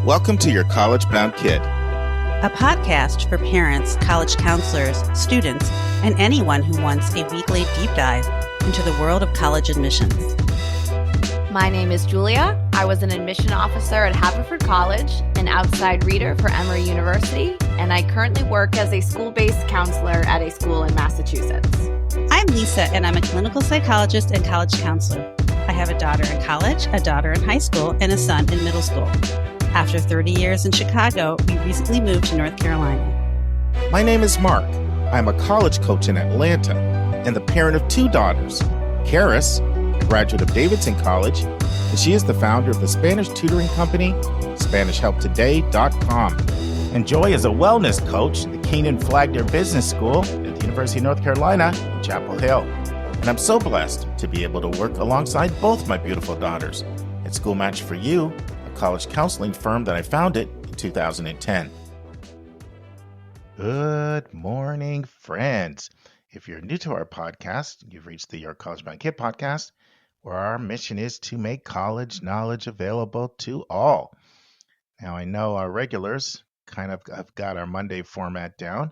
Welcome to Your College Bound Kid, a podcast for parents, college counselors, students, and anyone who wants a weekly deep dive into the world of college admissions. My name is Julia. I was an admission officer at Haverford College, an outside reader for Emory University, and I currently work as a school-based counselor at a school in Massachusetts. I'm Lisa, and I'm a clinical psychologist and college counselor. I have a daughter in college, a daughter in high school, and a son in middle school. After 30 years in Chicago, we recently moved to North Carolina. My name is Mark. I'm a college coach in Atlanta and the parent of two daughters. Karis, a graduate of Davidson College, and she is the founder of the Spanish tutoring company, SpanishHelpToday.com. And Joy is a wellness coach at the Keenan Flagler Business School at the University of North Carolina in Chapel Hill. And I'm so blessed to be able to work alongside both my beautiful daughters at School Match for You, a college counseling firm that I founded in 2010. Good morning, friends. If you're new to our podcast, you've reached the Your College Bound Kid podcast, where our mission is to make college knowledge available to all. Now, I know our regulars kind of have got our Monday format down.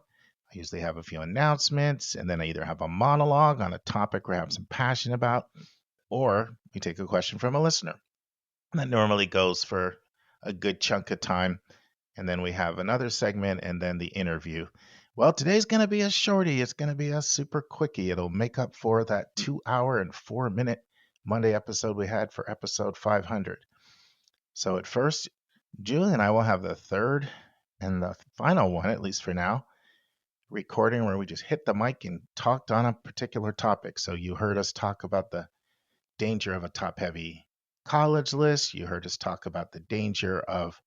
I usually have a few announcements, and then I either have a monologue on a topic we're having some passion about, or we take a question from a listener. And that normally goes for a good chunk of time, and then we have another segment, and then the interview. Well, today's going to be a shorty. It's going to be a super quickie. It'll make up for that 2 hour and 4 minute Monday episode we had for episode 500. So at first, Julie and I will have the third and the final one, at least for now, recording where we just hit the mic and talked on a particular topic. So you heard us talk about the danger of a top-heavy college list. You heard us talk about the danger of,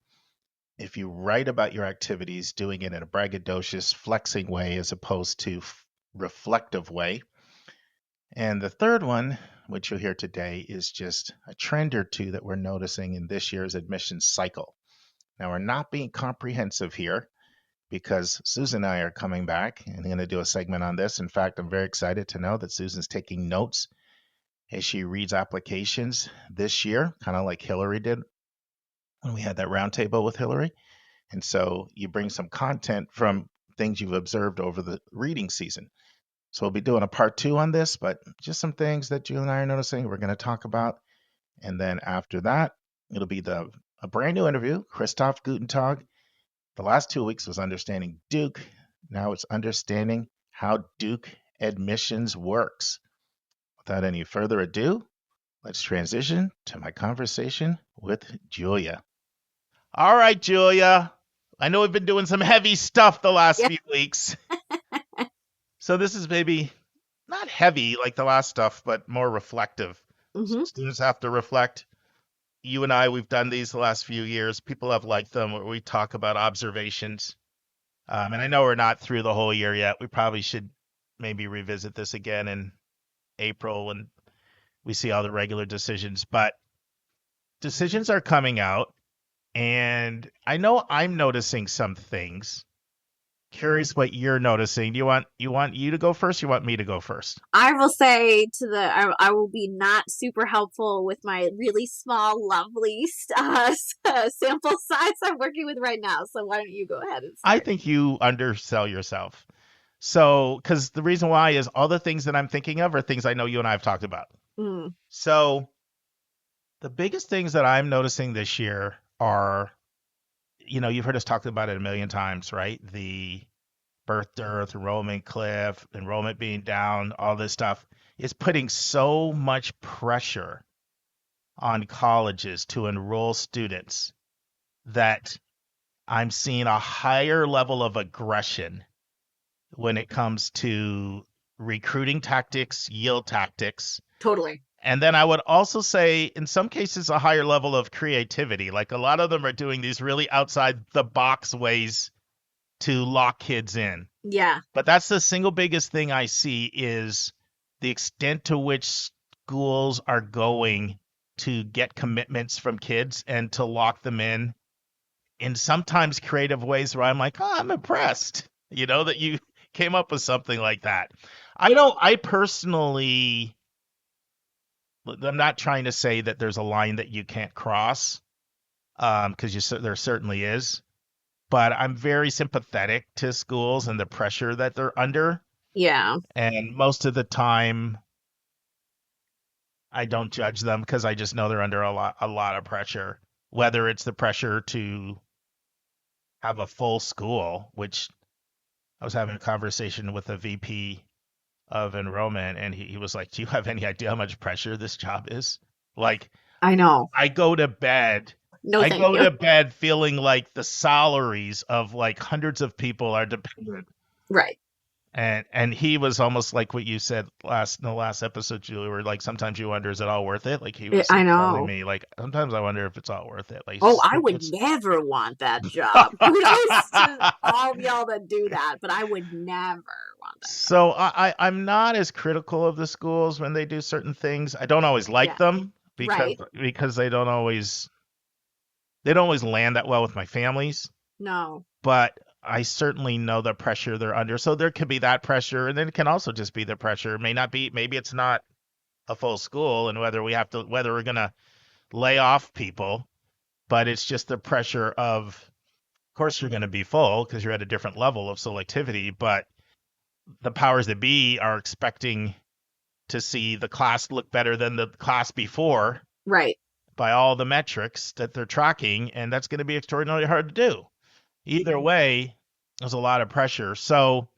if you write about your activities, doing it in a braggadocious, flexing way as opposed to reflective way. And the third one, which you'll hear today, is just a trend or two that we're noticing in this year's admissions cycle. Now, we're not being comprehensive here because Susan and I are coming back and going to do a segment on this. In fact, I'm very excited to know that Susan's taking notes as she reads applications this year, kind of like Hillary did when we had that roundtable with Hillary. And so you bring some content from things you've observed over the reading season. So we'll be doing a part 2 on this, but just some things that Julie and I are noticing we're going to talk about. And then after that, it'll be a brand new interview, Christoph Guttentag. The last 2 weeks was understanding Duke. Now it's understanding how Duke admissions works. Without any further ado, let's transition to my conversation with Julia. All right, Julia. I know we've been doing some heavy stuff the last few weeks. So this is maybe not heavy like the last stuff, but more reflective. Mm-hmm. Students have to reflect. You and I, we've done these the last few years. People have liked them where we talk about observations. And I know we're not through the whole year yet. We probably should maybe revisit this again in April when we see all the regular decisions. But decisions are coming out. And I know I'm noticing some things. Curious what you're noticing. Do you want you to go first? Or you want me to go first? I will say I will be not super helpful with my really small, lovely sample size I'm working with right now. So why don't you go ahead and start? I think you undersell yourself. So, because the reason why is all the things that I'm thinking of are things I know you and I have talked about. Mm. So the biggest things that I'm noticing this year are, you've heard us talk about it a million times, right? The birth, dearth, enrollment cliff, enrollment being down, all this stuff is putting so much pressure on colleges to enroll students that I'm seeing a higher level of aggression when it comes to recruiting tactics, yield tactics. Totally. And then I would also say, in some cases, a higher level of creativity. Like a lot of them are doing these really outside the box ways to lock kids in. Yeah. But that's the single biggest thing I see is the extent to which schools are going to get commitments from kids and to lock them in sometimes creative ways where I'm like, I'm impressed, that you came up with something like that. I personally, I'm not trying to say that there's a line that you can't cross. because there certainly is. But I'm very sympathetic to schools and the pressure that they're under. Yeah. And most of the time, I don't judge them because I just know they're under a lot of pressure. Whether it's the pressure to have a full school, which I was having a conversation with a VP of enrollment, and he was like, "Do you have any idea how much pressure this job is?" Like, I know. I go to bed. No, I thank go you. to bed feeling like the salaries of like hundreds of people are dependent. Right. And he was almost like what you said in the last episode, Julie, where like sometimes you wonder, is it all worth it? Like he was I telling know. me, like sometimes I wonder if it's all worth it. Like, Oh, I would never want that job. Kudos to all of y'all that do that, but I would never want that. So I'm not as critical of the schools when they do certain things. I don't always like them because they don't always land that well with my families. No. But I certainly know the pressure they're under. So there could be that pressure, and then it can also just be the pressure. It may not be, maybe it's not a full school, and whether we're gonna lay off people, but it's just the pressure of course you're gonna be full because you're at a different level of selectivity, but the powers that be are expecting to see the class look better than the class before. Right. By all the metrics that they're tracking, and that's going to be extraordinarily hard to do. Either way, there's a lot of pressure. So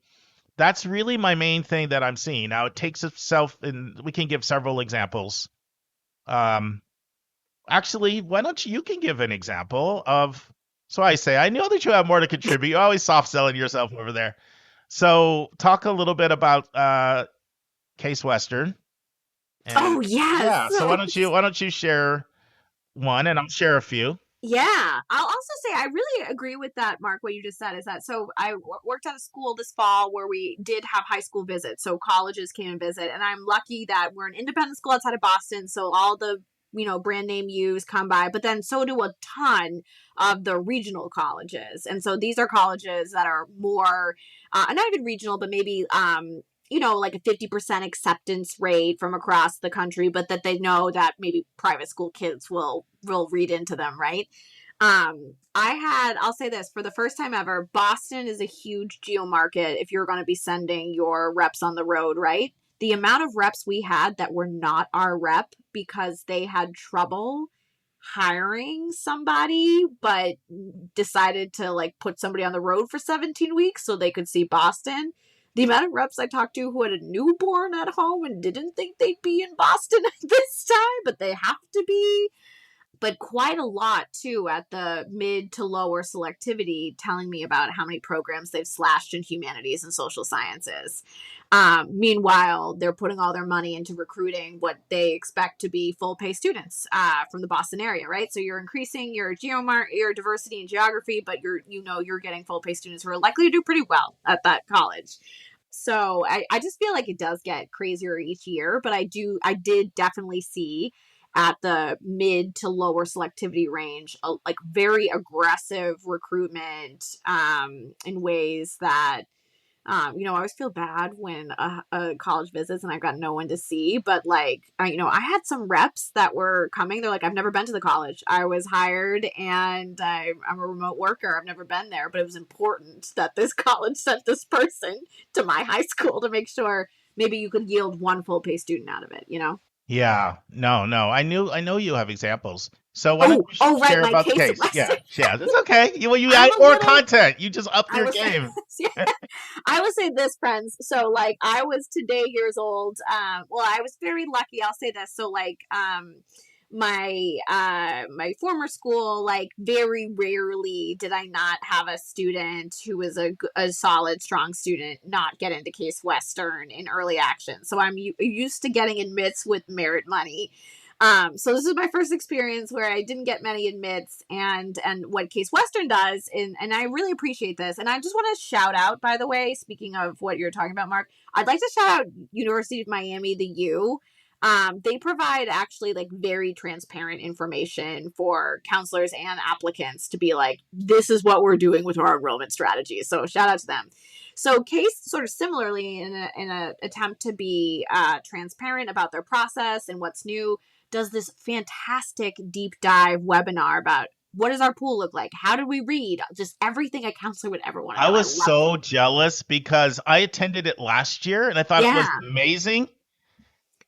that's really my main thing that I'm seeing. Now it takes itself, and we can give several examples. Actually, why don't you can give an example of, so I say, I know that you have more to contribute. You're always soft selling yourself over there. So talk a little bit about Case Western. And, yes. Yeah. So why don't you share one, and I'll share a few. Yeah. I'll also say I really agree with that, Mark, what you just said is that, so I worked at a school this fall where we did have high school visits. So colleges came and visit, and I'm lucky that we're an independent school outside of Boston. So all the, brand name U's come by, but then so do a ton of the regional colleges. And so these are colleges that are more, not even regional, but maybe, like a 50% acceptance rate from across the country, but that they know that maybe private school kids will read into them, right? I'll say this, for the first time ever, Boston is a huge geo market if you're going to be sending your reps on the road, right? The amount of reps we had that were not our rep because they had trouble hiring somebody, but decided to like put somebody on the road for 17 weeks so they could see Boston. The amount of reps I talked to who had a newborn at home and didn't think they'd be in Boston at this time, but they have to be. But quite a lot, too, at the mid to lower selectivity, telling me about how many programs they've slashed in humanities and social sciences. Meanwhile, they're putting all their money into recruiting what they expect to be full pay students from the Boston area, right? So you're increasing your your diversity in geography, but you're getting full pay students who are likely to do pretty well at that college. So I just feel like it does get crazier each year, but I did definitely see at the mid to lower selectivity range, like very aggressive recruitment in ways that, I always feel bad when a college visits and I've got no one to see, but like, I had some reps that were coming. They're like, I've never been to the college. I was hired and I'm a remote worker. I've never been there, but it was important that this college sent this person to my high school to make sure maybe you could yield one full pay student out of it, Yeah, no. I know you have examples. So why don't you share about the case? Yeah, that's okay. You add more content. You just upped your game. I will say this, friends. So like I was today years old. Well, I was very lucky. I'll say this. So like my former school, like very rarely did I not have a student who was a solid, strong student not get into Case Western in early action. So I'm used to getting admits with merit money. So this is my first experience where I didn't get many admits, and what Case Western does, and I really appreciate this. And I just want to shout out, by the way, speaking of what you're talking about, Mark, I'd like to shout out University of Miami, the U. They provide actually like very transparent information for counselors and applicants to be like, this is what we're doing with our enrollment strategy. So shout out to them. So Case sort of similarly in a attempt to be transparent about their process and what's new, does this fantastic deep dive webinar about what does our pool look like? How do we read? Just everything a counselor would ever want to I know. was so jealous because I attended it last year and I thought it was amazing.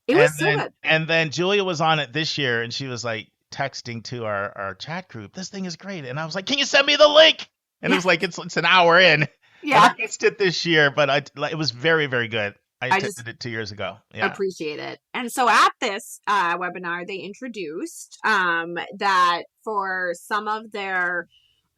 It was so good. And then Julia was on it this year and she was like texting to our chat group, this thing is great. And I was like, can you send me the link? And it was like, it's an hour in. Yeah. And I missed it this year, but it was very, very good. I attended it 2 years ago. Yeah. Appreciate it. And so at this webinar, they introduced that for some of their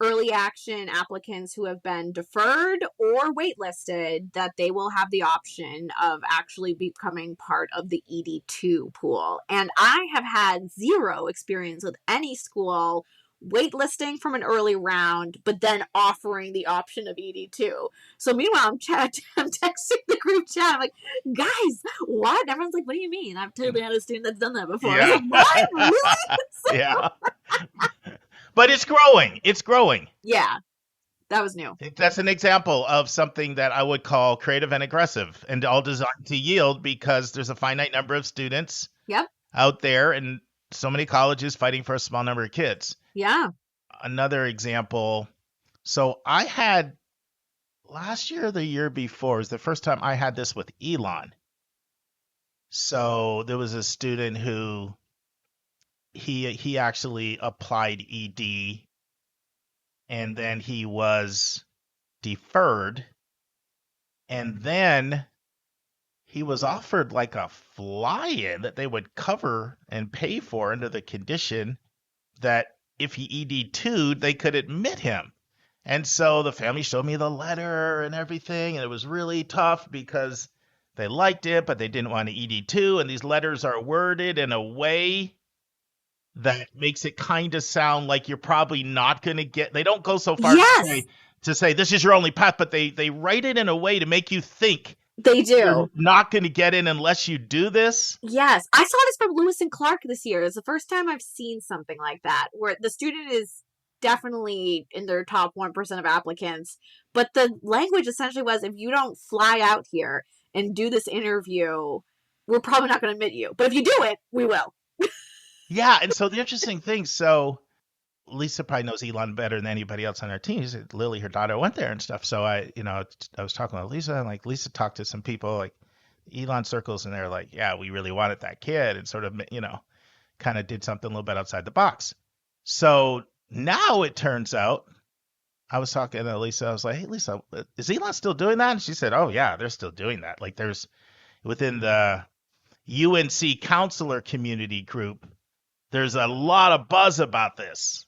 early action applicants who have been deferred or waitlisted, that they will have the option of actually becoming part of the ED2 pool. And I have had zero experience with any school waitlisting from an early round, but then offering the option of ED2. So meanwhile, I'm texting the group chat. I'm like, guys, what? And everyone's like, what do you mean? I've totally had a student that's done that before. Yeah. I was like, what? Really? Yeah. But it's growing. It's growing. Yeah. That was new. That's an example of something that I would call creative and aggressive and all designed to yield because there's a finite number of students out there and so many colleges fighting for a small number of kids. Yeah. Another example. So I had last year or the year before is the first time I had this with Elon. So there was a student who he actually applied ED and then he was deferred and then he was offered like a fly-in that they would cover and pay for under the condition that if he ED2'd, they could admit him. And so the family showed me the letter and everything, and it was really tough because they liked it, but they didn't want to ED2, and these letters are worded in a way that makes it kind of sound like you're probably not going to get, they don't go so far to say this is your only path, but they write it in a way to make you think they do. You're not going to get in unless you do this. Yes. I saw this from Lewis and Clark this year. It's the first time I've seen something like that, where the student is definitely in their top 1% of applicants. But the language essentially was, if you don't fly out here and do this interview, we're probably not going to admit you. But if you do it, we will. Yeah. And so the interesting thing, so Lisa probably knows Elon better than anybody else on our team. She said, Lily, her daughter, went there and stuff. So I was talking with Lisa, and like Lisa talked to some people like Elon circles, and they're like, yeah, we really wanted that kid, and sort of, kind of did something a little bit outside the box. So now it turns out, I was talking to Lisa, I was like, hey, Lisa, is Elon still doing that? And she said, oh, yeah, they're still doing that. Like there's within the UNC counselor community group, there's a lot of buzz about this.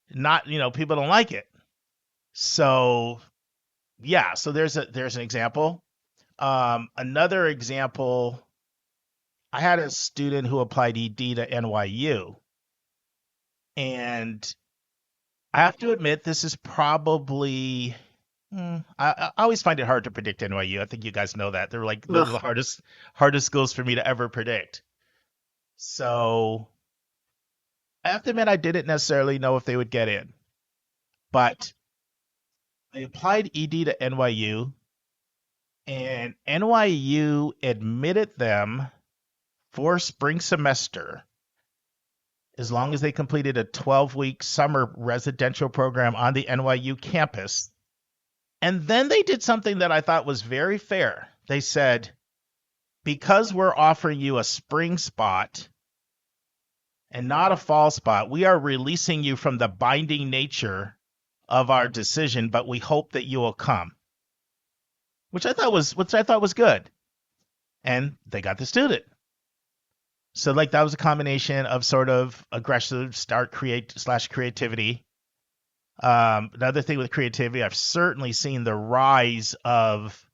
Not, people don't like it. So, yeah. So there's an example. Another example, I had a student who applied ED to NYU. And I have to admit, this is probably, I always find it hard to predict NYU. I think you guys know that. They're like the hardest schools for me to ever predict. So I have to admit, I didn't necessarily know if they would get in, but I applied ED to NYU, and NYU admitted them for spring semester as long as they completed a 12-week summer residential program on the NYU campus. And then they did something that I thought was very fair. They said, because we're offering you a spring spot and not a fall spot, we are releasing you from the binding nature of our decision, but we hope that you will come. Which I thought was good. And they got the student. So like that was a combination of sort of aggressive creativity. Another thing with creativity, I've certainly seen the rise of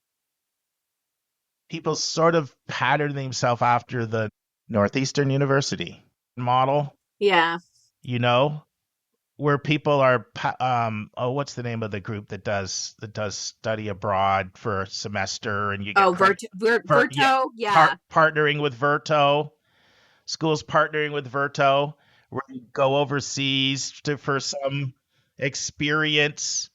people sort of patterning themselves after the Northeastern University model. Yeah. Where people are, what's the name of the group that does study abroad for a semester and you get Verto. Yeah. Partnering with Verto. Schools partnering with Verto, where you go overseas for some experience.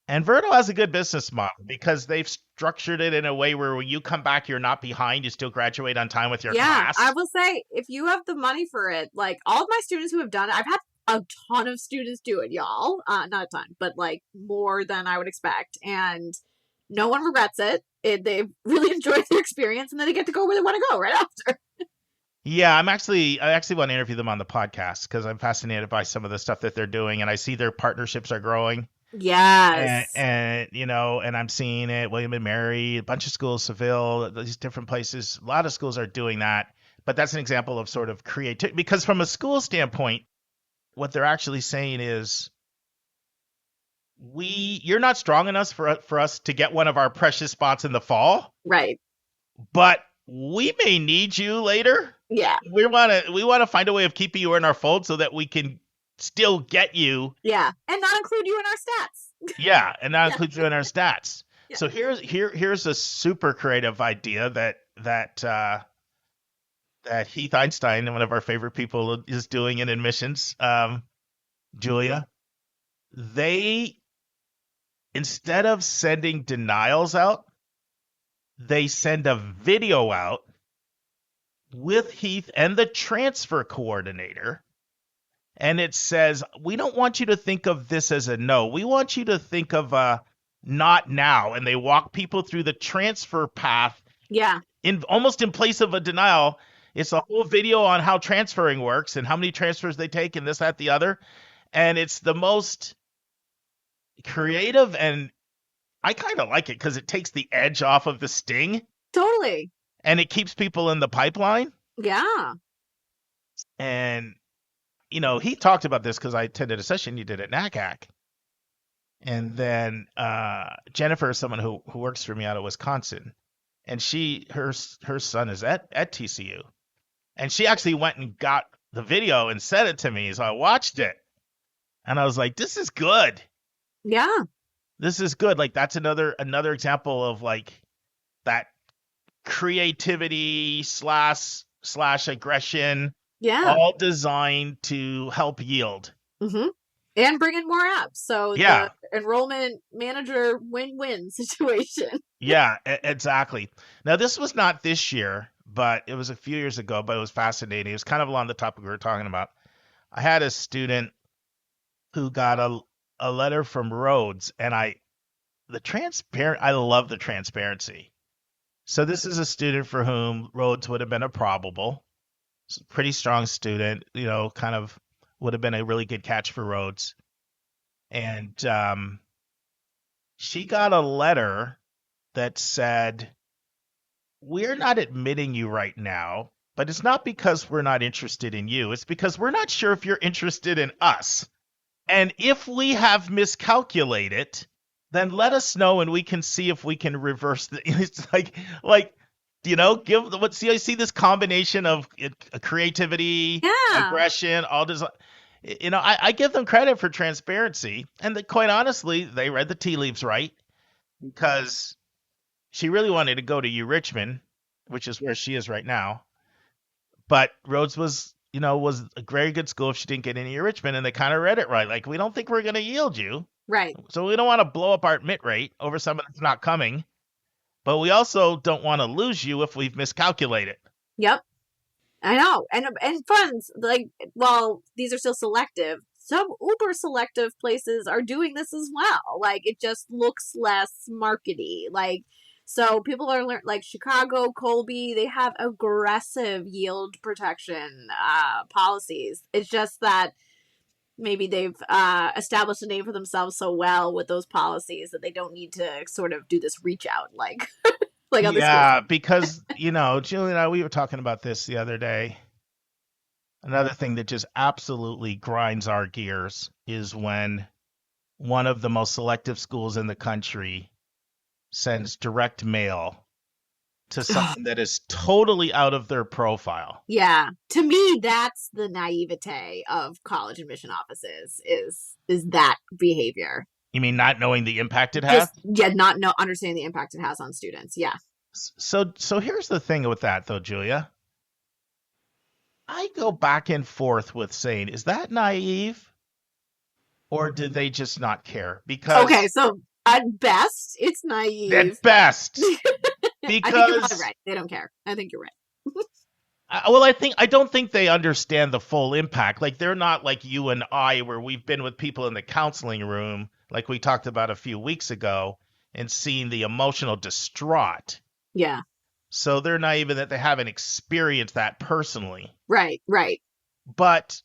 And Verto has a good business model because they've structured it in a way where when you come back, you're not behind. You still graduate on time with your class. I will say, if you have the money for it, like all of my students who have done it, I've had a ton of students do it, y'all. Not a ton, but like more than I would expect. And no one regrets it. They really enjoy their experience, and then they get to go where they want to go right after. Yeah, I actually want to interview them on the podcast because I'm fascinated by some of the stuff that they're doing, and I see their partnerships are growing. Yes. And and I'm seeing it, William and Mary, a bunch of schools, Seville, these different places. A lot of schools are doing that. But that's an example of sort of creativity, because from a school standpoint, what they're actually saying is, you're not strong enough for us to get one of our precious spots in the fall. Right. But we may need you later. Yeah. We want to find a way of keeping you in our fold so that we can still get you. Yeah. And not include you in our stats. Yeah, and not include you in our stats. Yeah. So here's a super creative idea that Heath Einstein, one of our favorite people, is doing in admissions. Julia, they, instead of sending denials out, they send a video out with Heath and the transfer coordinator. And it says, we don't want you to think of this as a no. We want you to think of a not now. And they walk people through the transfer path. Yeah. Almost in place of a denial. It's a whole video on how transferring works and how many transfers they take and this, that, the other. And it's the most creative, and I kind of like it because it takes the edge off of the sting. Totally. And it keeps people in the pipeline. Yeah. And, he talked about this because I attended a session you did at NACAC. And then Jennifer is someone who works for me out of Wisconsin. And her son is at TCU. And she actually went and got the video and sent it to me. So I watched it. And I was like, this is good. Yeah. This is good. Like, that's another example of like that creativity slash aggression. Yeah. All designed to help yield. Mm-hmm. And bring in more apps. So yeah. The enrollment manager win-win situation. Yeah, exactly. Now, this was not this year, but it was a few years ago, but it was fascinating. It was kind of along the topic we were talking about. I had a student who got a letter from Rhodes, and I love the transparency. So this is a student for whom Rhodes would have been a probable. Pretty strong student, kind of would have been a really good catch for Rhodes. And she got a letter that said, we're not admitting you right now, but it's not because we're not interested in you. It's because we're not sure if you're interested in us. And if we have miscalculated, then let us know and we can see if we can reverse the. It's like I see this combination of creativity, aggression, all this. I give them credit for transparency, and quite honestly, they read the tea leaves right, because she really wanted to go to U-Richmond, which is where she is right now. But Rhodes was a very good school if she didn't get into U-Richmond, and they kind of read it right. Like, we don't think we're going to yield you. Right. So we don't want to blow up our admit rate over someone that's not coming. But we also don't want to lose you if we've miscalculated. Yep. I know. And funds, like, while these are still selective, some uber selective places are doing this as well. Like, it just looks less markety. Like, so people are like Chicago, Colby, they have aggressive yield protection policies. It's just that maybe they've established a name for themselves so well with those policies that they don't need to sort of do this reach out like other schools. Because, Julie and I, we were talking about this the other day. Another thing that just absolutely grinds our gears is when one of the most selective schools in the country sends direct mail to something that is totally out of their profile. Yeah. To me, that's the naivete of college admission offices is that behavior. You mean not knowing the impact it has? Not understanding the impact it has on students. Yeah. So here's the thing with that, though, Julia. I go back and forth with saying, is that naive? Or did they just not care? Because okay, so at best, it's naive. At best. Because I think you're right. They don't care. I think you're right. Well, I don't think they understand the full impact. Like they're not like you and I, where we've been with people in the counseling room, like we talked about a few weeks ago, and seen the emotional distraught. Yeah. So they're not even that they haven't experienced that personally. Right. Right. But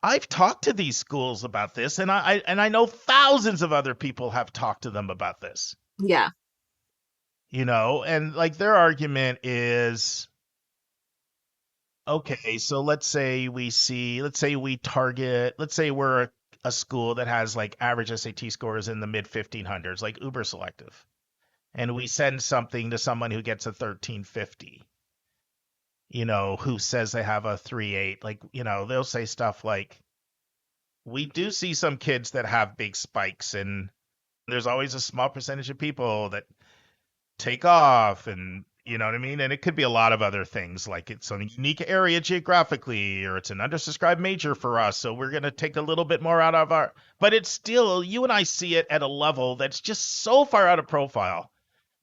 I've talked to these schools about this, and I know thousands of other people have talked to them about this. Yeah. And like their argument is, okay, so let's say we're a school that has like average SAT scores in the mid 1500s, like uber selective, and we send something to someone who gets a 1350, who says they have a 3.8, like, they'll say stuff like, we do see some kids that have big spikes, and there's always a small percentage of people that take off, and you know what I mean? And it could be a lot of other things, like it's a unique area geographically, or it's an undersubscribed major for us, so we're going to take a little bit more out of but it's still, you and I see it at a level that's just so far out of profile.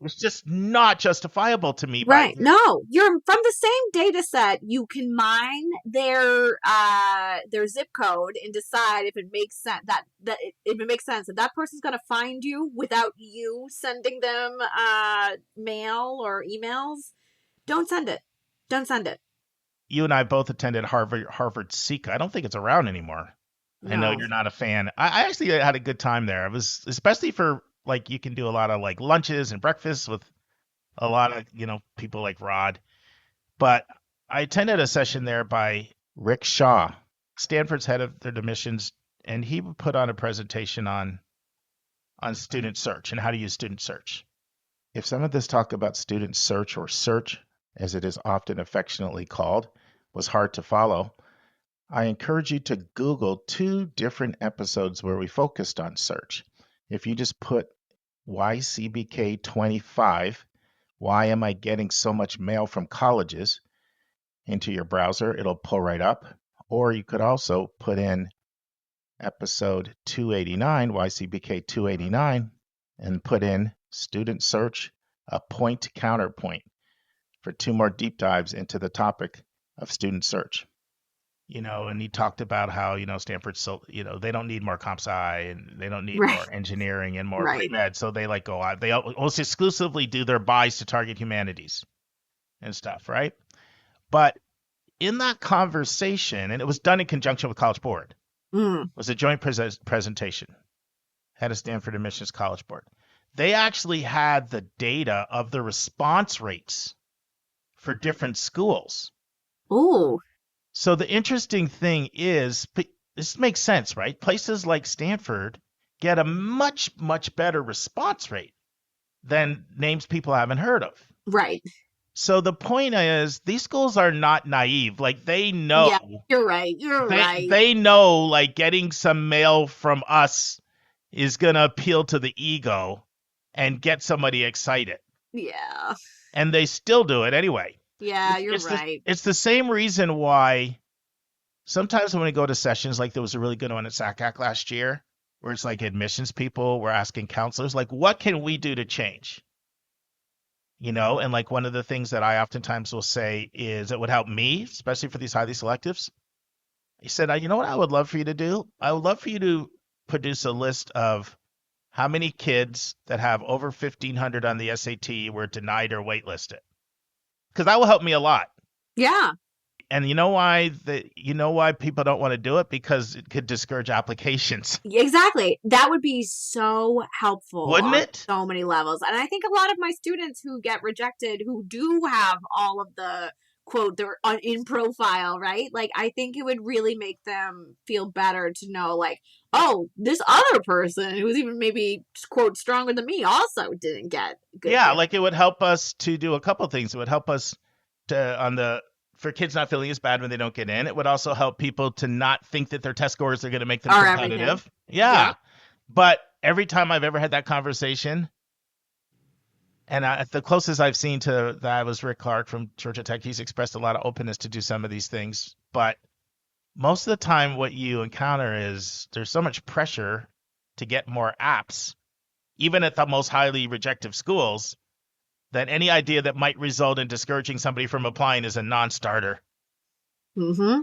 It's just not justifiable to me. Right. No, you're from the same data set. You can mine their zip code and decide if it makes sense if it makes sense that person's going to find you without you sending them mail or emails. Don't send it. Don't send it. You and I both attended Harvard Seek. I don't think it's around anymore. No. I know you're not a fan. I actually had a good time there. It was especially for like you can do a lot of like lunches and breakfasts with a lot of, people like Rod. But I attended a session there by Rick Shaw, Stanford's head of their admissions, and he put on a presentation on student search and how to use student search. If some of this talk about student search, or search as it is often affectionately called, was hard to follow, I encourage you to Google 2 different episodes where we focused on search. If you just put YCBK 25, why am I getting so much mail from colleges, into your browser, it'll pull right up. Or you could also put in episode 289, YCBK 289, and put in student search, a point counterpoint, for 2 more deep dives into the topic of student search. And he talked about how, Stanford's so, they don't need more comp sci, and they don't need more engineering and more pre-med. So they like go out. They almost exclusively do their buys to target humanities and stuff, right? But in that conversation, and it was done in conjunction with College Board, was a joint presentation, head of Stanford Admissions College Board. They actually had the data of the response rates for different schools. Ooh. So the interesting thing is, this makes sense, right? Places like Stanford get a much, much better response rate than names people haven't heard of. Right. So the point is, these schools are not naive. Like, they know. Yeah, you're right. They know, like, getting some mail from us is going to appeal to the ego and get somebody excited. Yeah. And they still do it anyway. Yeah, you're right. It's the same reason why sometimes when we go to sessions, like there was a really good one at SACAC last year, where it's like admissions people were asking counselors, like, what can we do to change? And like one of the things that I oftentimes will say is it would help me, especially for these highly selectives. He said, you know what I would love for you to do? I would love for you to produce a list of how many kids that have over 1,500 on the SAT were denied or waitlisted. Because that will help me a lot. Yeah. And you know why people don't want to do it? Because it could discourage applications. Exactly. That would be so helpful. Wouldn't it? So many levels. And I think a lot of my students who get rejected, who do have all of the, quote, they're in profile, right? Like, I think it would really make them feel better to know, like, oh, this other person who's even maybe, quote, stronger than me also didn't get good. Yeah, like it would help us to do a couple things. It would help us to, for kids not feeling as bad when they don't get in. It would also help people to not think that their test scores are going to make them competitive. Yeah. But every time I've ever had that conversation, and the closest I've seen to that was Rick Clark from Georgia Tech. He's expressed a lot of openness to do some of these things. But most of the time what you encounter is there's so much pressure to get more apps, even at the most highly rejective schools, that any idea that might result in discouraging somebody from applying is a non-starter. Mm-hmm.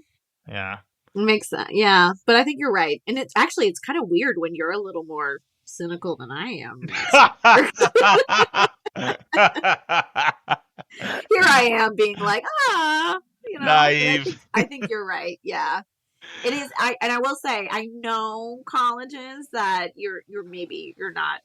Yeah. It makes sense. Yeah, but I think you're right, and it's kind of weird when you're a little more cynical than I am. Here I am being like, but Naive. I think you're right. Yeah. It is. I will say, I know colleges that you're not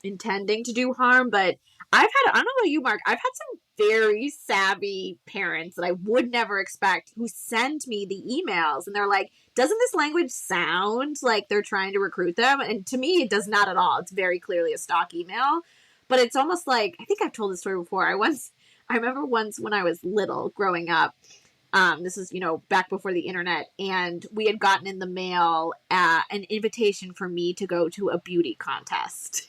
intending to do harm, but I don't know about you, Mark. I've had some very savvy parents that I would never expect who send me the emails, and they're like, "Doesn't this language sound like they're trying to recruit them?" And to me, it does not at all. It's very clearly a stock email, but it's almost like, I think I've told this story before. I remember once when I was little, growing up. This is, back before the internet, and we had gotten in the mail an invitation for me to go to a beauty contest.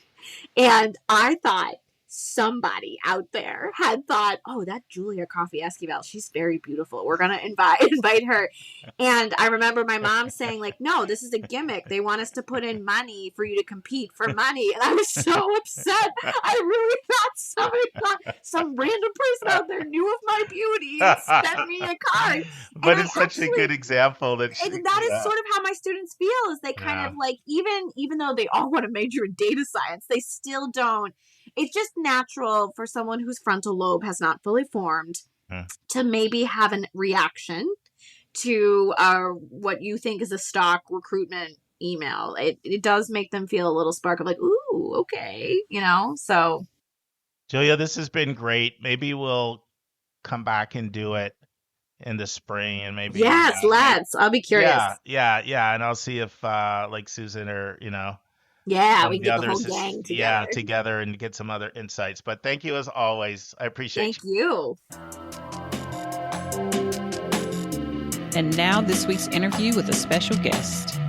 And I thought somebody out there had thought, "Oh, that Julia Coffee Esquivel, she's very beautiful. We're gonna invite her." And I remember my mom saying, like, "No, this is a gimmick. They want us to put in money for you to compete for money." And I was so upset. I really thought some random person out there knew of my beauty and sent me a card. But it's such a good example that And that is sort of how my students feel, is they kind of like, even though they all want to major in data science, they still don't. It's just natural for someone whose frontal lobe has not fully formed to maybe have a reaction to what you think is a stock recruitment email. It does make them feel a little spark of like, ooh, okay, so. Julia, this has been great. Maybe we'll come back and do it in the spring, and maybe Yes, let's. I'll be curious. Yeah, and I'll see if like Susan or yeah, we can get the whole gang together. together and get some other insights. But thank you as always. I appreciate you. And now this week's interview with a special guest.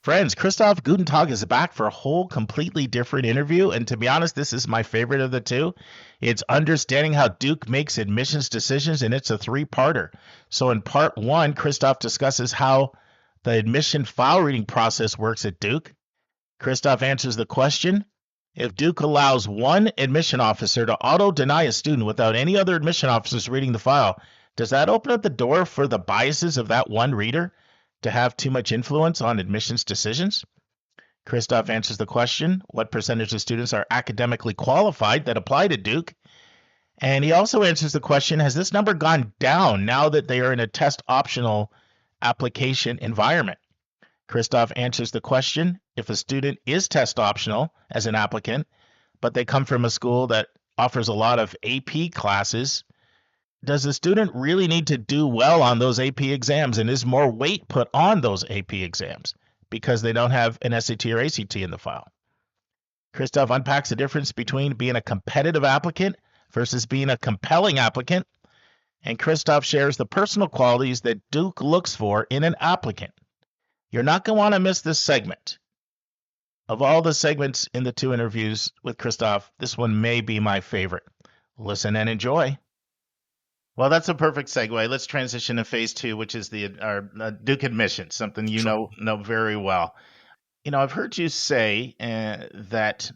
Friends, Christoph Guttentag is back for a whole completely different interview. And to be honest, this is my favorite of the two. It's understanding how Duke makes admissions decisions, and it's a three-parter. So in part one, Christoph discusses how the admission file reading process works at Duke. Christoph answers the question, if Duke allows one admission officer to auto-deny a student without any other admission officers reading the file, does that open up the door for the biases of that one reader to have too much influence on admissions decisions? Christoph answers the question, what percentage of students are academically qualified that apply to Duke? And he also answers the question, has this number gone down now that they are in a test optional application environment? Christoph answers the question, if a student is test optional as an applicant, but they come from a school that offers a lot of AP classes, does the student really need to do well on those AP exams, and is more weight put on those AP exams because they don't have an SAT or ACT in the file? Christoph unpacks the difference between being a competitive applicant versus being a compelling applicant, and Christoph shares the personal qualities that Duke looks for in an applicant. You're not going to want to miss this segment. Of all the segments in the two interviews with Christoph, this one may be my favorite. Listen and enjoy. Well, that's a perfect segue. Let's transition to phase two, which is our Duke admissions, something you know very well. I've heard you say that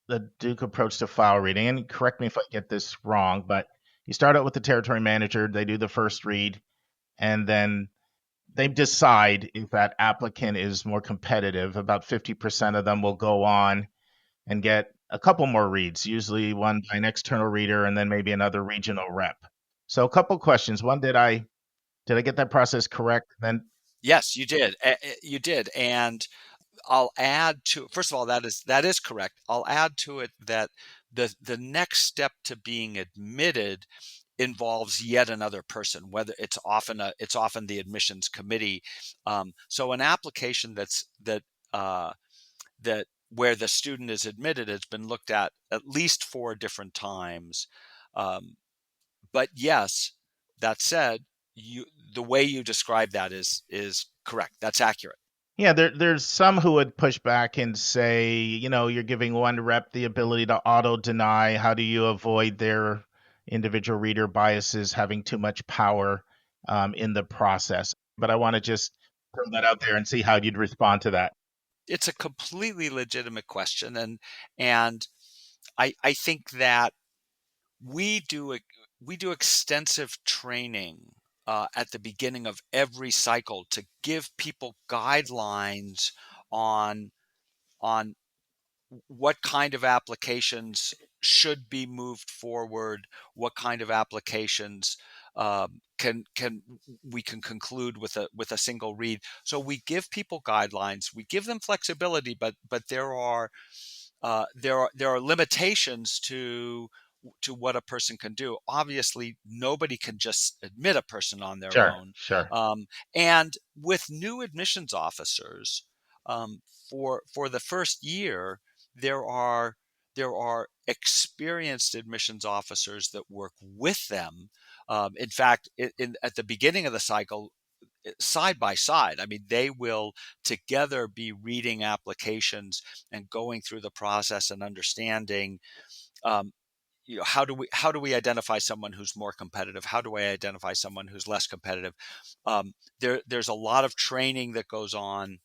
the Duke approach to file reading, and correct me if I get this wrong, but you start out with the territory manager, they do the first read, and then they decide if that applicant is more competitive. About 50% of them will go on and get a couple more reads, usually one by an external reader and then maybe another regional rep. So a couple questions. One, did I get that process correct? Then yes, you did. You did, and I'll add to. First of all, that is correct. I'll add to it that the next step to being admitted involves yet another person. Whether it's often the admissions committee. So an application that where the student is admitted has been looked at least 4 different times. But yes, that said, the way you describe that is correct. That's accurate. Yeah, there's some who would push back and say, you're giving one rep the ability to auto-deny. How do you avoid their individual reader biases having too much power in the process? But I want to just throw that out there and see how you'd respond to that. It's a completely legitimate question, and I think that we do we do extensive training at the beginning of every cycle to give people guidelines on on what kind of applications should be moved forward, what kind of applications can we can conclude with a single read. So we give people guidelines, we give them flexibility, but there are limitations to what a person can do. Obviously, nobody can just admit a person on their Sure, own. sure. And with new admissions officers, um, for the first year, there are there are experienced admissions officers that work with them. In fact, at the beginning of the cycle, side by side. I mean, they will together be reading applications and going through the process and understanding, um, how do we identify someone who's more competitive? How do I identify someone who's less competitive? There's a lot of training that goes on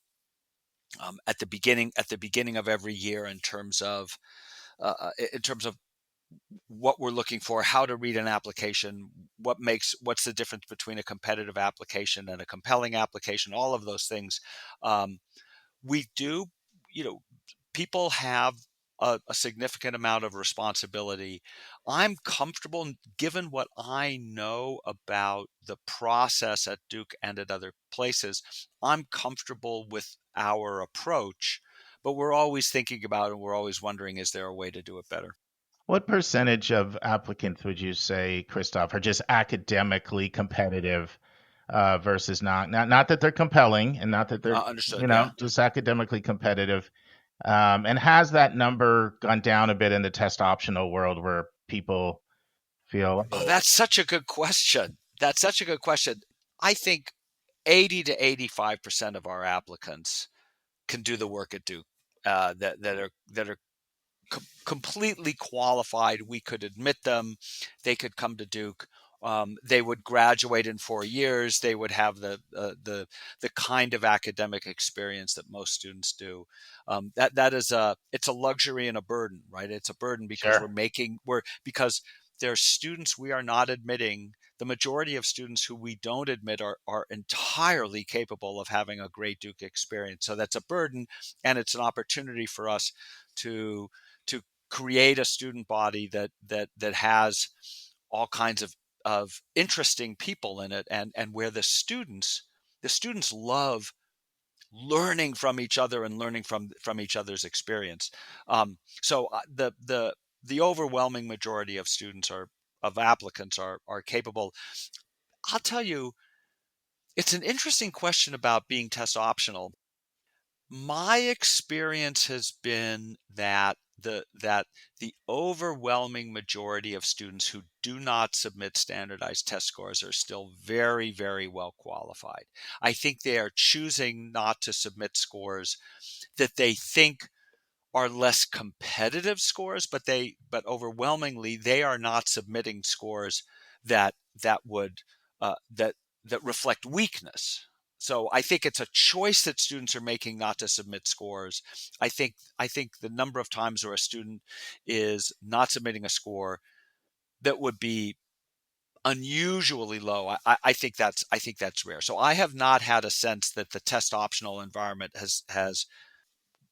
at the beginning of every year in terms of what we're looking for, how to read an application, what's the difference between a competitive application and a compelling application, all of those things. Um, we do, you know, people have a significant amount of responsibility. I'm comfortable, given what I know about the process at Duke and at other places, I'm comfortable with our approach, but we're always thinking about and we're always wondering, is there a way to do it better? What percentage of applicants would you say, Christoph, are just academically competitive versus not? Not that they're compelling and not that they're, Understood. Yeah. just academically competitive. And has that number gone down a bit in the test optional world where people feel, Oh, oh, that's such a good question. That's such a good question. I think 80 to 85% of our applicants can do the work at Duke, that are completely qualified. We could admit them. They could come to Duke. They would graduate in 4 years. They would have the kind of academic experience that most students do. That is it's a luxury and a burden, right? It's a burden because sure, because there's students we are not admitting. The majority of students who we don't admit are entirely capable of having a great Duke experience. So that's a burden, and it's an opportunity for us to to create a student body that has all kinds of interesting people in it, and where the students love learning from each other and learning from each other's experience. So the overwhelming majority of students are of applicants are capable. I'll tell you, it's an interesting question about being test optional. My experience has been that the overwhelming majority of students who do not submit standardized test scores are still very, very well qualified. I think they are choosing not to submit scores that they think are less competitive scores, but overwhelmingly they are not submitting scores that would that that reflect weakness. So I think it's a choice that students are making not to submit scores. I think the number of times where a student is not submitting a score that would be unusually low, I think that's rare. So I have not had a sense that the test optional environment has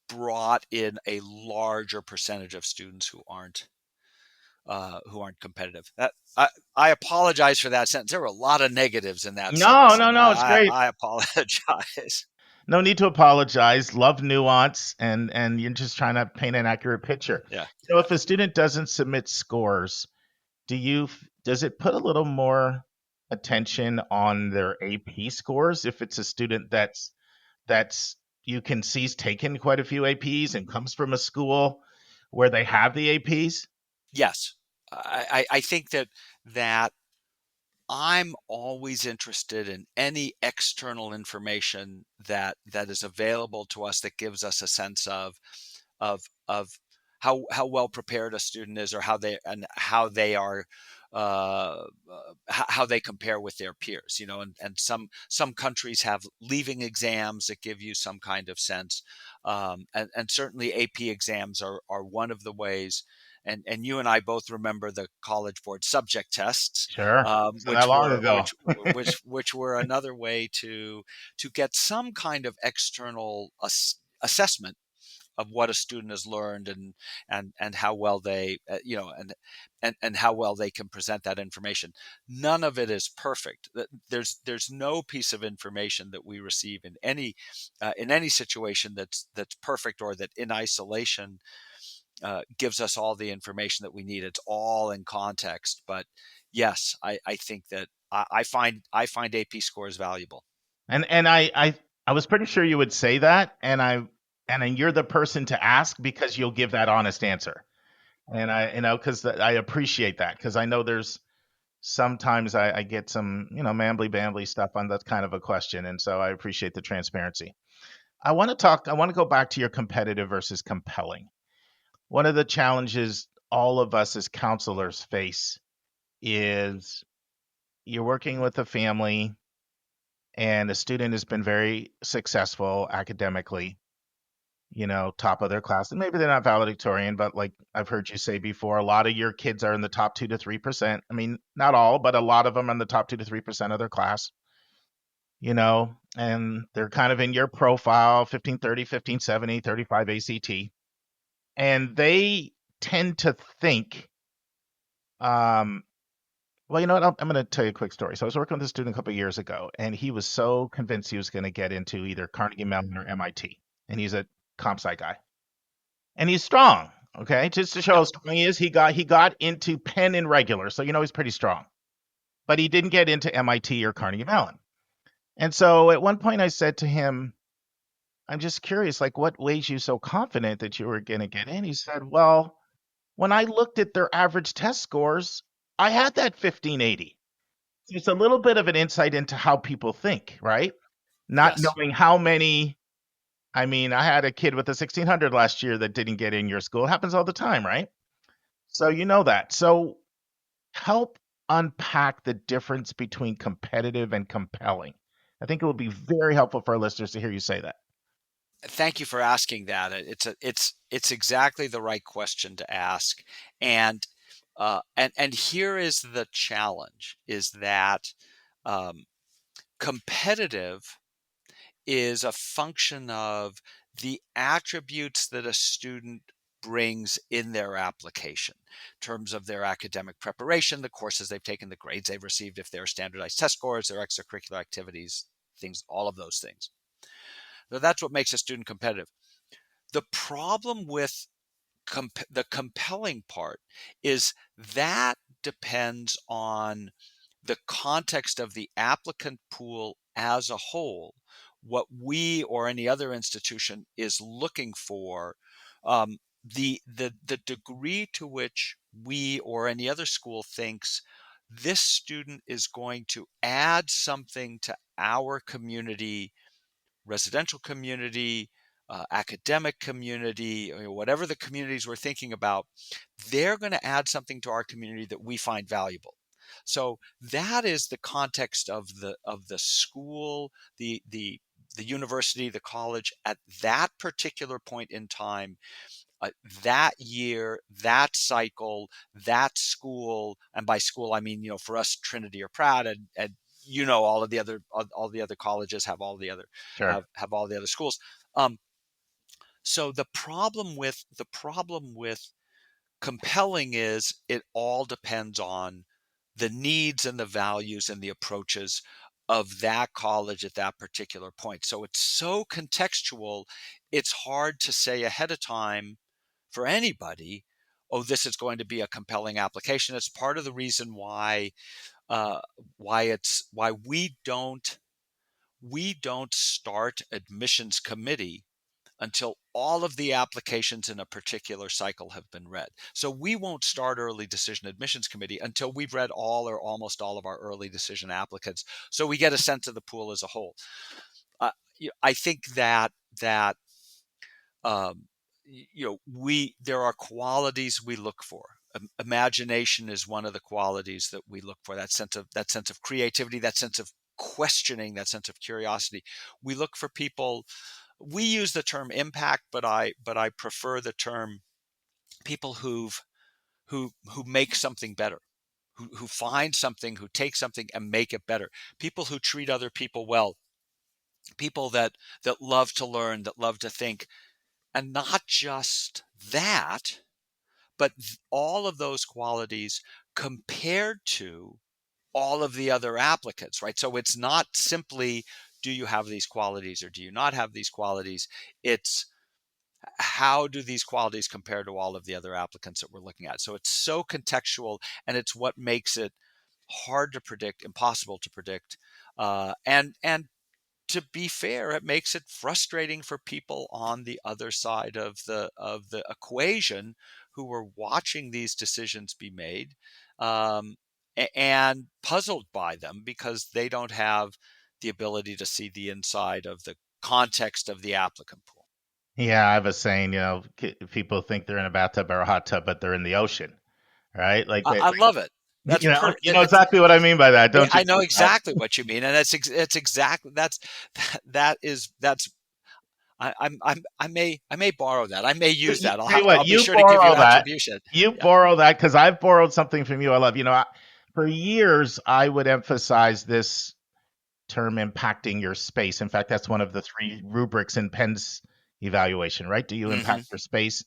brought in a larger percentage of students who aren't competitive. I apologize for that sentence. There were a lot of negatives in that no, sentence, no, and no, it's great. I apologize. No need to apologize. Love nuance, and you're just trying to paint an accurate picture. Yeah. If a student doesn't submit scores, does it put a little more attention on their AP scores if it's a student that's you can see's taken quite a few APs and comes from a school where they have the APs? Yes. I think that I'm always interested in any external information that is available to us that gives us a sense of how well prepared a student is, or how they are how they compare with their peers. And some countries have leaving exams that give you some kind of sense, and certainly AP exams are one of the ways. and you and I both remember the College Board subject tests, Sure. Wasn't that which long were ago. which were another way to get some kind of external assessment of what a student has learned, and how well they and how well they can present that information. None of it is perfect. There's no piece of information that we receive in any situation that's perfect, or that in isolation gives us all the information that we need. It's all in context. But yes, I think that I find AP scores valuable. And I was pretty sure you would say that, and then you're the person to ask because you'll give that honest answer. And I, because I appreciate that, because I know there's sometimes I get some, mambly bambly stuff on that kind of a question, and so I appreciate the transparency. I want to go back to your competitive versus compelling. One of the challenges all of us as counselors face is you're working with a family and a student has been very successful academically, top of their class. And maybe they're not valedictorian, but like I've heard you say before, a lot of your kids are in the top 2 to 3%. I mean, not all, but a lot of them are in the top 2 to 3% of their class, and they're kind of in your profile 1530, 1570, 35 ACT. And they tend to think, well, you know what? I'm going to tell you a quick story. So I was working with a student a couple of years ago, and he was so convinced he was going to get into either Carnegie Mellon or MIT. And he's a comp sci guy, and he's strong. Okay, just to show how strong he is, he got into Penn and regular, so he's pretty strong. But he didn't get into MIT or Carnegie Mellon. And so at one point, I said to him, "I'm just curious, like, what made you so confident that you were going to get in?" He said, "Well, when I looked at their average test scores, I had that 1580." So it's a little bit of an insight into how people think, right? Not Yes. knowing how many. I mean, I had a kid with a 1600 last year that didn't get in your school. It happens all the time, right? So you know that. So help unpack the difference between competitive and compelling. I think it would be very helpful for our listeners to hear you say that. Thank you for asking that. It's exactly the right question to ask. And here is the challenge: is that um, competitive is a function of the attributes that a student brings in their application, in terms of their academic preparation, the courses they've taken, the grades they've received, if they're standardized test scores, their extracurricular activities, things, all of those things. So that's what makes a student competitive. The problem with the compelling part is that depends on the context of the applicant pool as a whole, what we or any other institution is looking for, the degree to which we or any other school thinks this student is going to add something to our community, residential community, academic community, whatever the communities we're thinking about, they're going to add something to our community that we find valuable. So that is the context of the school, the university, the college at that particular point in time, that year, that cycle, that school. And by school, I mean, for us, Trinity or Pratt, and all the other colleges have all the other Sure. have all the other schools. Um, so the problem with compelling is it all depends on the needs and the values and the approaches of that college at that particular point. So it's so contextual, it's hard to say ahead of time for anybody, oh, this is going to be a compelling application. It's part of the reason uh, why we don't start admissions committee until all of the applications in a particular cycle have been read. So we won't start early decision admissions committee until we've read all or almost all of our early decision applicants, so we get a sense of the pool as a whole. I think that um, we there are qualities we look for. Imagination is one of the qualities that we look for. That sense of creativity, that sense of questioning, that sense of curiosity. We look for people. We use the term impact, but I prefer the term people who make something better, who find something, who take something and make it better, people who treat other people well, people that love to learn, that love to think, and not just that, but all of those qualities compared to all of the other applicants, right? So it's not simply, do you have these qualities or do you not have these qualities? It's how do these qualities compare to all of the other applicants that we're looking at? So it's so contextual, and it's what makes it hard to predict, impossible to predict, and to be fair, it makes it frustrating for people on the other side of the equation who are watching these decisions be made, and puzzled by them because they don't have the ability to see the inside of the context of the applicant pool. Yeah, I have a saying, people think they're in a bathtub or a hot tub, but they're in the ocean, right? Like I love it. That's you know exactly what I mean by that, don't you? I know exactly what you mean, and it's exactly I may borrow that. I may use that. I'll be sure to give you attribution. You borrow that because I've borrowed something from you. I love. For years I would emphasize this term impacting your space. In fact, that's one of the 3 rubrics in Penn's evaluation, right? Do you impact your space?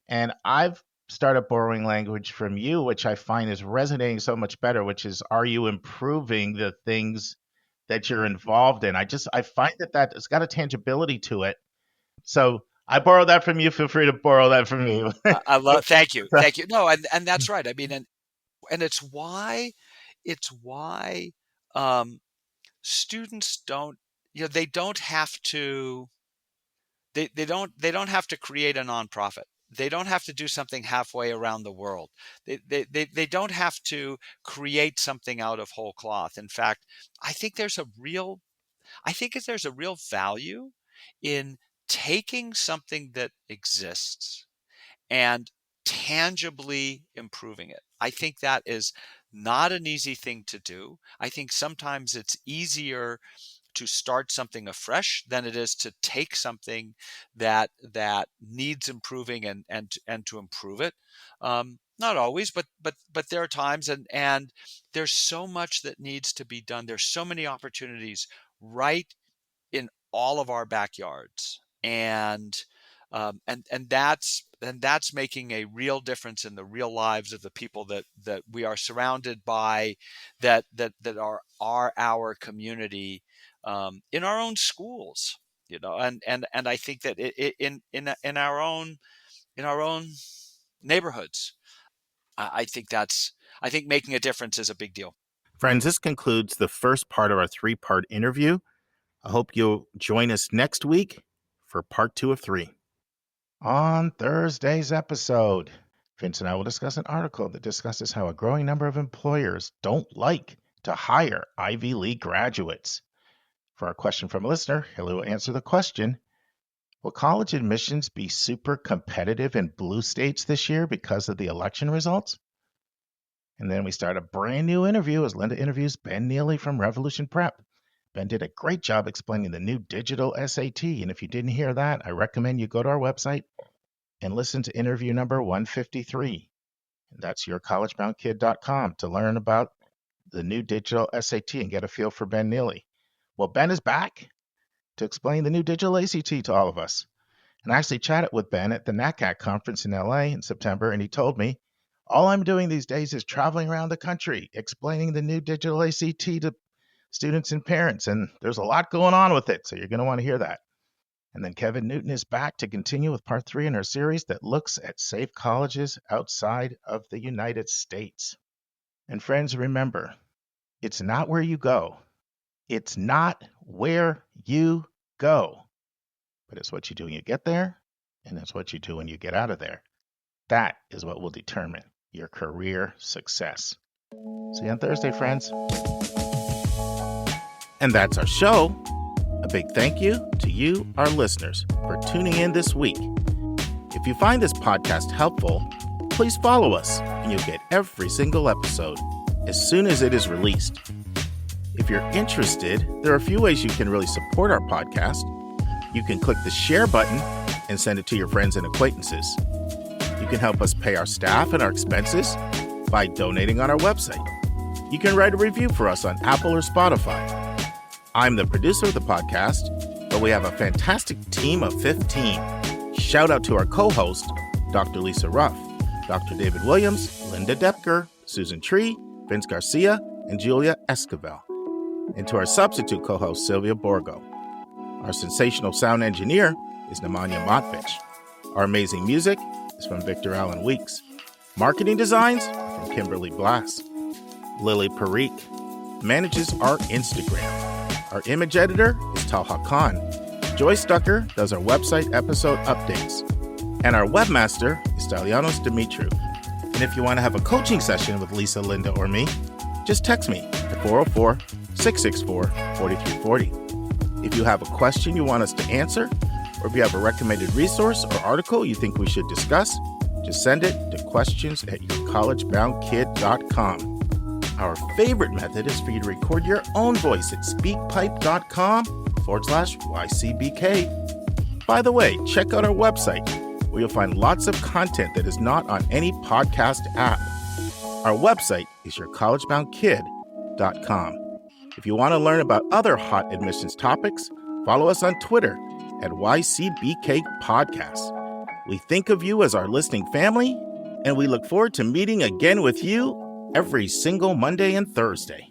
And I've started borrowing language from you, which I find is resonating so much better, which is, are you improving the things that you're involved in? I find that it's got a tangibility to it. So I borrowed that from you. Feel free to borrow that from me. Thank you. No, and that's right. I mean, and it's why students don't, they don't have to, they don't have to create a nonprofit. They don't have to do something halfway around the world. They don't have to create something out of whole cloth. In fact, I think there's a real value in taking something that exists and tangibly improving it. I think that is not an easy thing to do. I think sometimes it's easier to start something afresh than it is to take something that needs improving and to improve it. Not always, but there are times, and there's so much that needs to be done. There's so many opportunities right in all of our backyards, and that's making a real difference in the real lives of the people that we are surrounded by, that are our community, in our own schools, and I think that in our own neighborhoods, I think making a difference is a big deal. Friends, this concludes the first part of our 3-part interview. I hope you'll join us next week for part 2 of 3. On Thursday's episode, Vince and I will discuss an article that discusses how a growing number of employers don't like to hire Ivy League graduates. For our question from a listener, Hilly will answer the question, will college admissions be super competitive in blue states this year because of the election results? And then we start a brand new interview as Linda interviews Ben Neely from Revolution Prep. Ben did a great job explaining the new digital SAT, and if you didn't hear that, I recommend you go to our website and listen to interview number 153. And that's yourcollegeboundkid.com to learn about the new digital SAT and get a feel for Ben Neely. Well, Ben is back to explain the new digital ACT to all of us. And I actually chatted with Ben at the NACAC conference in LA in September, and he told me, all I'm doing these days is traveling around the country explaining the new digital ACT to students and parents, and there's a lot going on with it, so you're going to want to hear that. And then Kevin Newton is back to continue with part 3 in our series that looks at safe colleges outside of the United States. And friends, remember, it's not where you go. It's not where you go, but it's what you do when you get there, and it's what you do when you get out of there. That is what will determine your career success. See you on Thursday, friends. And that's our show. A big thank you to you, our listeners, for tuning in this week. If you find this podcast helpful, please follow us, and you'll get every single episode as soon as it is released. If you're interested, there are a few ways you can really support our podcast. You can click the share button and send it to your friends and acquaintances. You can help us pay our staff and our expenses by donating on our website. You can write a review for us on Apple or Spotify. I'm the producer of the podcast, but we have a fantastic team of 15. Shout out to our co-host, Dr. Lisa Ruff, Dr. David Williams, Linda Depker, Susan Tree, Vince Garcia, and Julia Esquivel. And to our substitute co-host, Sylvia Borgo. Our sensational sound engineer is Nemanja Motvich. Our amazing music is from Victor Allen Weeks. Marketing designs are from Kimberly Blass. Lily Parikh manages our Instagram. Our image editor is Talha Khan. Joyce Ducker does our website episode updates. And our webmaster is Stalianos Dimitriou. And if you want to have a coaching session with Lisa, Linda, or me, just text me at 404-664-4340. If you have a question you want us to answer, or if you have a recommended resource or article you think we should discuss, just send it to questions@yourcollegeboundkid.com. Our favorite method is for you to record your own voice at speakpipe.com/YCBK. By the way, check out our website, where you'll find lots of content that is not on any podcast app. Our website is yourcollegeboundkid.com. If you want to learn about other hot admissions topics, follow us on Twitter at YCBK Podcasts. We think of you as our listening family, and we look forward to meeting again with you every single Monday and Thursday.